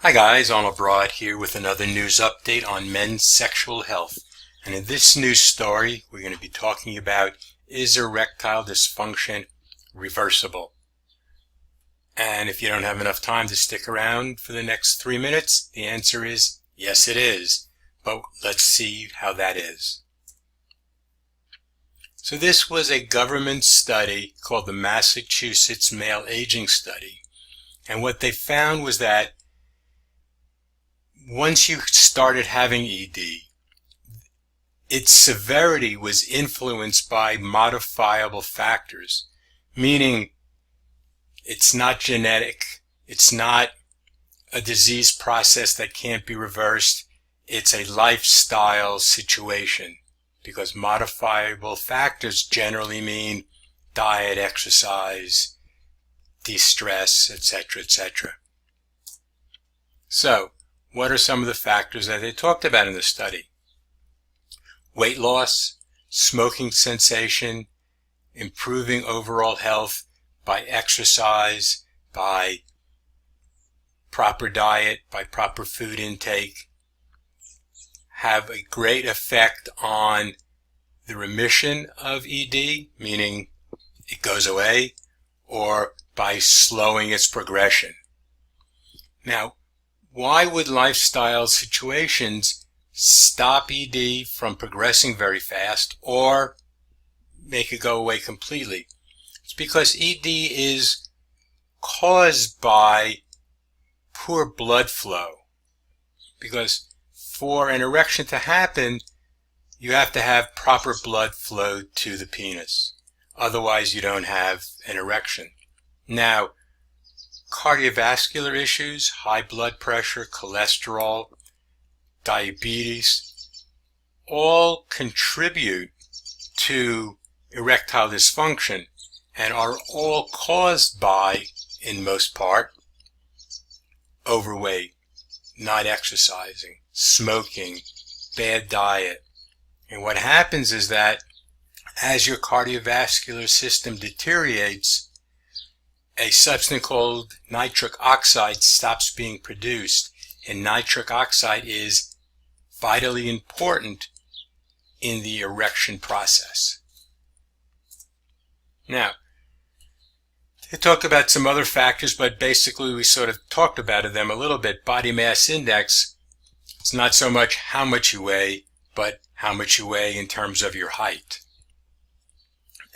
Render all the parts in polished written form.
Hi guys, Arnold Broad here with another news update on men's sexual health. And in this news story, we're going to be talking about, is erectile dysfunction reversible? And if you don't have enough time to stick around for the next 3 minutes, the answer is yes, it is. But let's see how that is. So this was a government study called the Massachusetts Male Aging Study. And what they found was that once you started having ED, its severity was influenced by modifiable factors, meaning it's not genetic, it's not a disease process that can't be reversed, it's a lifestyle situation, because modifiable factors generally mean diet, exercise, de-stress, etc., etc. So, what are some of the factors that they talked about in the study? Weight loss, smoking cessation, improving overall health by exercise, by proper diet, by proper food intake, have a great effect on the remission of ED, meaning it goes away, or by slowing its progression. Now, why would lifestyle situations stop ED from progressing very fast or make it go away completely? It's because ED is caused by poor blood flow. Because for an erection to happen, you have to have proper blood flow to the penis. Otherwise, you don't have an erection. Now, cardiovascular issues, high blood pressure, cholesterol, diabetes, all contribute to erectile dysfunction and are all caused by, in most part, overweight, not exercising, smoking, bad diet. And what happens is that as your cardiovascular system deteriorates, a substance called nitric oxide stops being produced, and nitric oxide is vitally important in the erection process. Now, they talked about some other factors, but basically we sort of talked about them a little bit. Body mass index, it's not so much how much you weigh, but how much you weigh in terms of your height,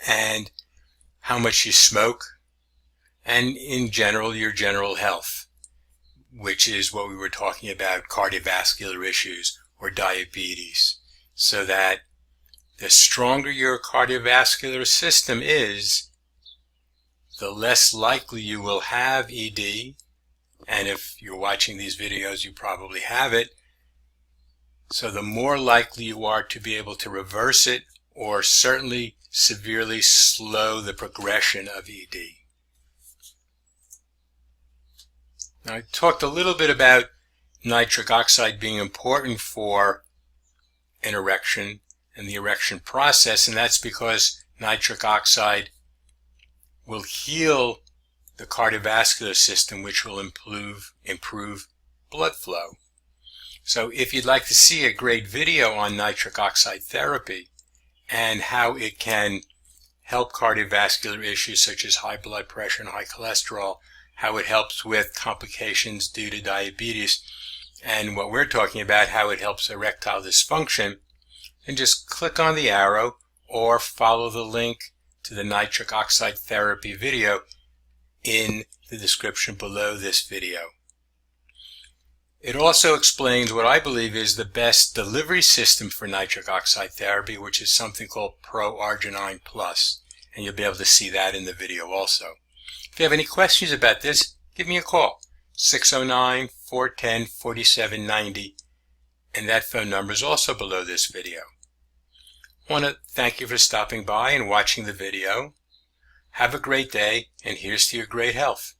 and how much you smoke, and in general, your general health, which is what we were talking about, cardiovascular issues or diabetes. So that the stronger your cardiovascular system is, the less likely you will have ED, and if you're watching these videos, you probably have it. So the more likely you are to be able to reverse it, or certainly severely slow the progression of ED. Now, I talked a little bit about nitric oxide being important for an erection and the erection process, and that's because nitric oxide will heal the cardiovascular system, which will improve blood flow. So if you'd like to see a great video on nitric oxide therapy and how it can help cardiovascular issues such as high blood pressure and high cholesterol, how it helps with complications due to diabetes, and what we're talking about, how it helps erectile dysfunction, then just click on the arrow or follow the link to the nitric oxide therapy video in the description below this video. It also explains what I believe is the best delivery system for nitric oxide therapy, which is something called Pro-Arginine Plus, and you'll be able to see that in the video also. If you have any questions about this, give me a call, 609-410-4790, and that phone number is also below this video. I want to thank you for stopping by and watching the video. Have a great day, and here's to your great health.